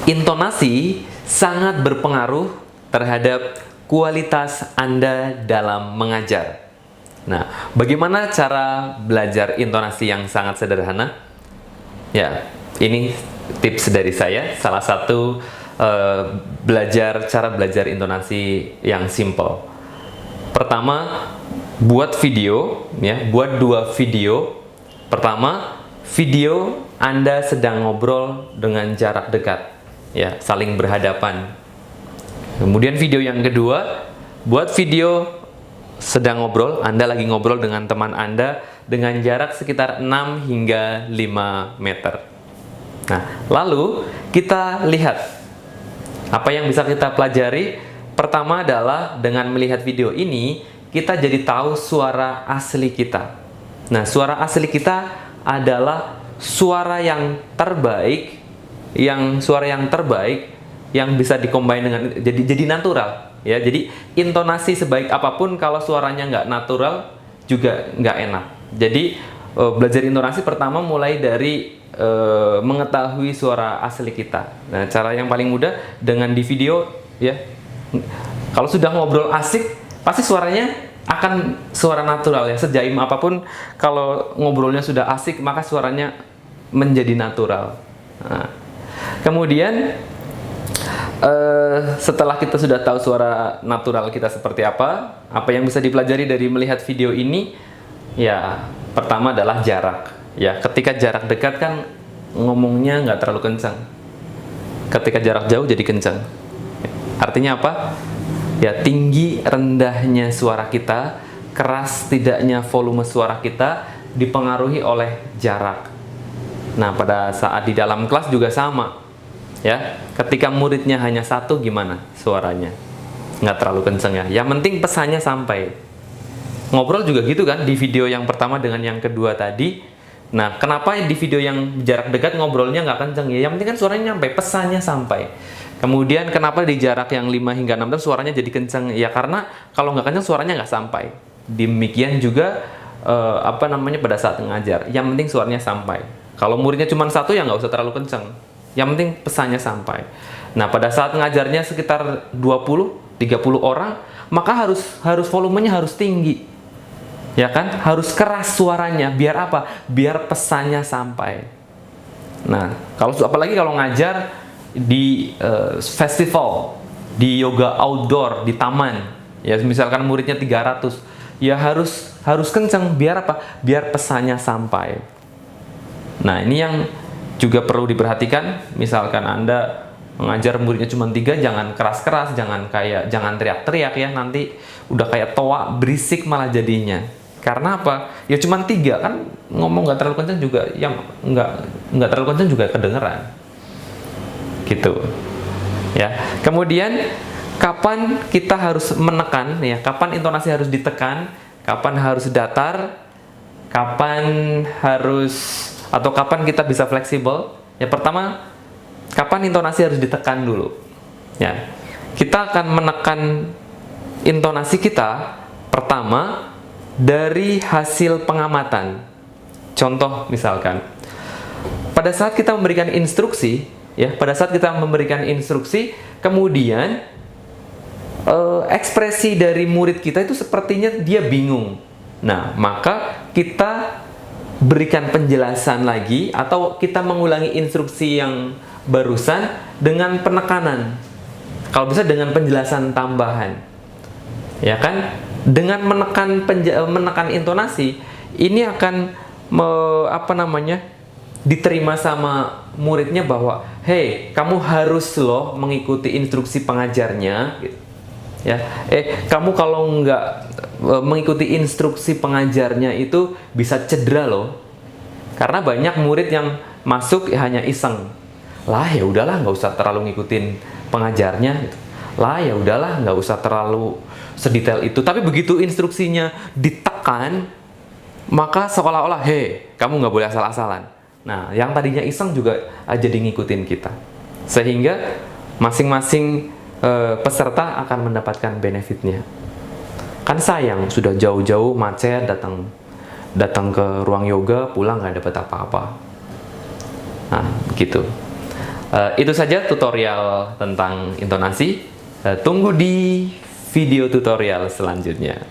Intonasi sangat berpengaruh terhadap kualitas Anda dalam mengajar. Nah, bagaimana cara belajar intonasi yang sangat sederhana? Ya, ini tips dari saya, salah satu cara belajar intonasi yang simple. Pertama, buat video, ya, buat 2 video. Pertama, video Anda sedang ngobrol dengan jarak dekat, ya, saling berhadapan. Kemudian video yang kedua, buat video sedang ngobrol, Anda lagi ngobrol dengan teman Anda dengan jarak sekitar 6 hingga 5 meter. Nah, lalu kita lihat apa yang bisa kita pelajari. Pertama adalah dengan melihat video ini, kita jadi tahu suara asli kita. Nah, suara asli kita adalah suara yang terbaik, yang bisa dikombin dengan jadi natural, ya. Jadi intonasi sebaik apapun kalau suaranya nggak natural juga nggak enak. Jadi belajar intonasi pertama mulai dari mengetahui suara asli kita. Nah, cara yang paling mudah dengan di video, ya. Kalau sudah ngobrol asik, pasti suaranya akan suara natural, ya. Sejaim apapun, kalau ngobrolnya sudah asik, maka suaranya menjadi natural. Nah, kemudian setelah kita sudah tahu suara natural kita seperti apa yang bisa dipelajari dari melihat video ini, ya, pertama adalah jarak. Ya, ketika jarak dekat kan ngomongnya nggak terlalu kencang. Ketika jarak jauh jadi kencang. Artinya apa? Ya, tinggi rendahnya suara kita, keras tidaknya volume suara kita dipengaruhi oleh jarak. Nah, pada saat di dalam kelas juga sama, ya. Ketika muridnya hanya satu, gimana suaranya? Nggak terlalu kenceng, ya. Yang penting pesannya sampai. Ngobrol juga gitu kan, di video yang pertama dengan yang kedua tadi. Nah, kenapa di video yang jarak dekat ngobrolnya nggak kenceng? Ya, yang penting kan suaranya nyampe, pesannya sampai. Kemudian kenapa di jarak yang 5 hingga 6 meter suaranya jadi kenceng? Ya karena kalau nggak kenceng suaranya nggak sampai. Demikian juga pada saat mengajar. Yang penting suaranya sampai. Kalau muridnya cuma satu, ya nggak usah terlalu kenceng. Yang penting pesannya sampai. Nah, pada saat mengajarnya sekitar 20-30 orang, maka harus volumenya harus tinggi. Ya kan? Harus keras suaranya. Biar apa? Biar pesannya sampai. Nah, apalagi kalau ngajar di festival, di yoga outdoor, di taman, ya, misalkan muridnya 300, ya harus kenceng. Biar apa? Biar pesannya sampai. Nah, ini yang juga perlu diperhatikan. Misalkan Anda mengajar muridnya cuma 3, jangan keras-keras, jangan teriak-teriak, ya. Nanti udah kayak toa, berisik malah jadinya. Karena apa? Ya cuma 3 kan, ngomong nggak terlalu kencang juga, yang nggak terlalu kencang juga kedengeran. Gitu, ya. Kemudian kapan kita harus menekan, ya? Kapan intonasi harus ditekan? Kapan harus datar? Kapan kita bisa fleksibel? Ya, pertama, kapan intonasi harus ditekan dulu? Ya, kita akan menekan intonasi kita pertama dari hasil pengamatan. Contoh misalkan, pada saat kita memberikan instruksi, kemudian ekspresi dari murid kita itu sepertinya dia bingung. Nah, maka kita berikan penjelasan lagi atau kita mengulangi instruksi yang barusan dengan penekanan. Kalau bisa dengan penjelasan tambahan. Ya kan? Dengan menekan intonasi, ini akan diterima sama muridnya bahwa, hey, kamu harus loh mengikuti instruksi pengajarnya, gitu. Ya, kamu kalau nggak mengikuti instruksi pengajarnya itu bisa cedera loh. Karena banyak murid yang masuk hanya iseng. Lah, ya udahlah, nggak usah terlalu ngikutin pengajarnya, gitu. Lah, ya udahlah, nggak usah terlalu sedetail itu. Tapi begitu instruksinya ditekan, maka seolah-olah, hey, kamu nggak boleh asal-asalan. Nah, yang tadinya iseng juga jadi ngikutin kita. Sehingga masing-masing peserta akan mendapatkan benefitnya. Kan sayang, sudah jauh-jauh macet datang ke ruang yoga, pulang nggak dapat apa-apa. Nah, begitu. Itu saja tutorial tentang intonasi. Tunggu di video tutorial selanjutnya.